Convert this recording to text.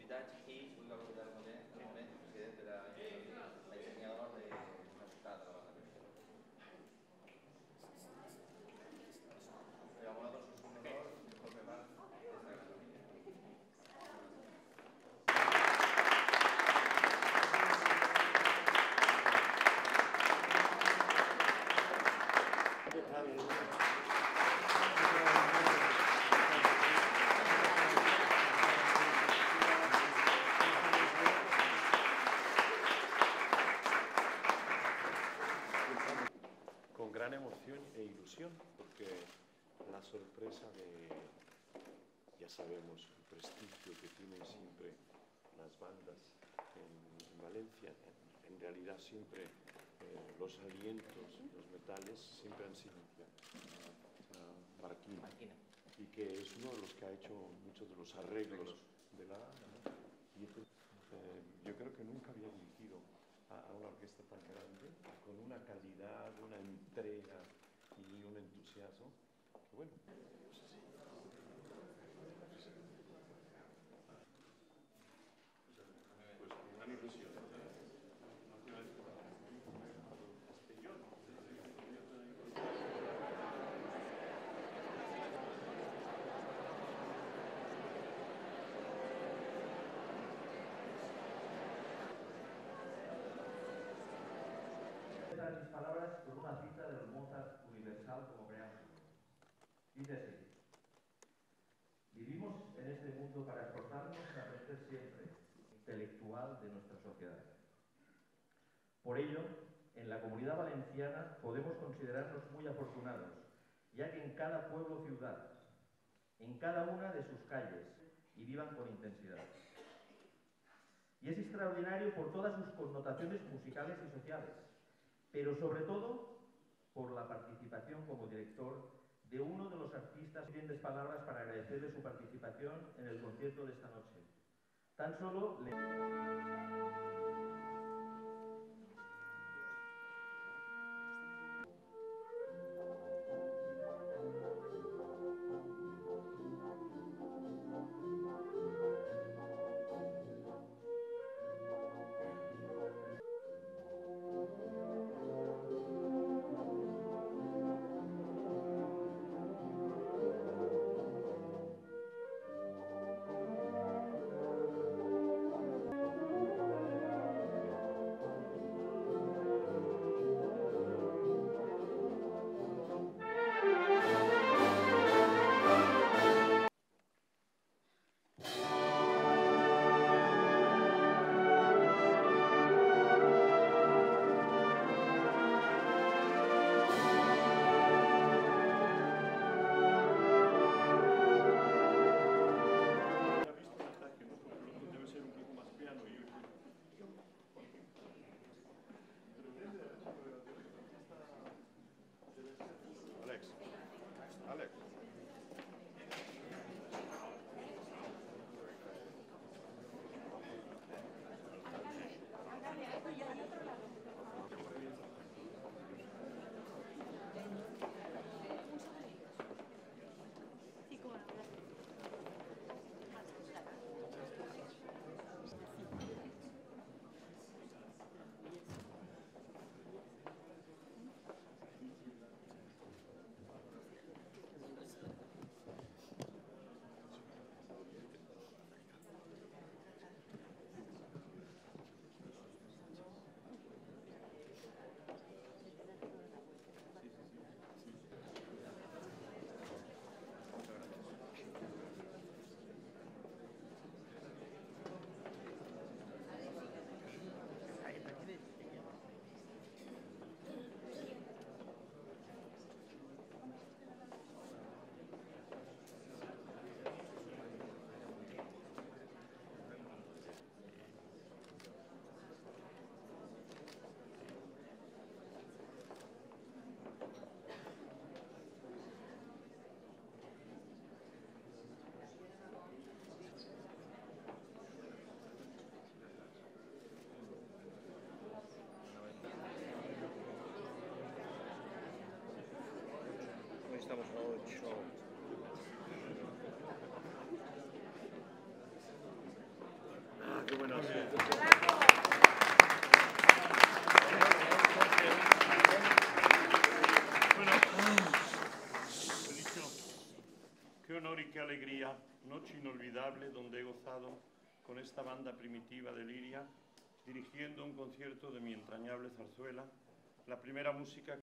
activitats i vull aprofitar el moment, president, per a la dissenyadora de la ciutat de la Barcelona. Per a vosaltres és un honor formar part d'esta gran família. Con gran emoción e ilusión, porque la sorpresa de, ya sabemos, el prestigio que tienen siempre las bandas en Valencia, en realidad siempre los alientos, los metales, siempre han sido Marquina, y que es uno de los que ha hecho muchos de los arreglos de la banda. Y yo creo que nunca había dirigido a una orquesta tan grande, con una calidad, una entrega y un entusiasmo, que bueno. Pues con gran ilusión. Mis palabras con una cita del Mozart universal como preámbulo. Dice así: vivimos en este mundo para esforzarnos a aprender siempre, intelectual de nuestra sociedad. Por ello, en la Comunidad Valenciana podemos considerarnos muy afortunados, ya que en cada pueblo o ciudad, en cada una de sus calles, y vivan con intensidad. Y es extraordinario por todas sus connotaciones musicales y sociales, pero sobre todo por la participación como director de uno de los artistas. Siguientes palabras para agradecerle su participación en el concierto de esta noche. Tan solo le... Alex. Estamos a 8. Qué buena suerte. Bueno, he dicho, qué honor y qué alegría, noche inolvidable donde he gozado con esta banda primitiva de Liria, dirigiendo un concierto de mi entrañable zarzuela, la primera música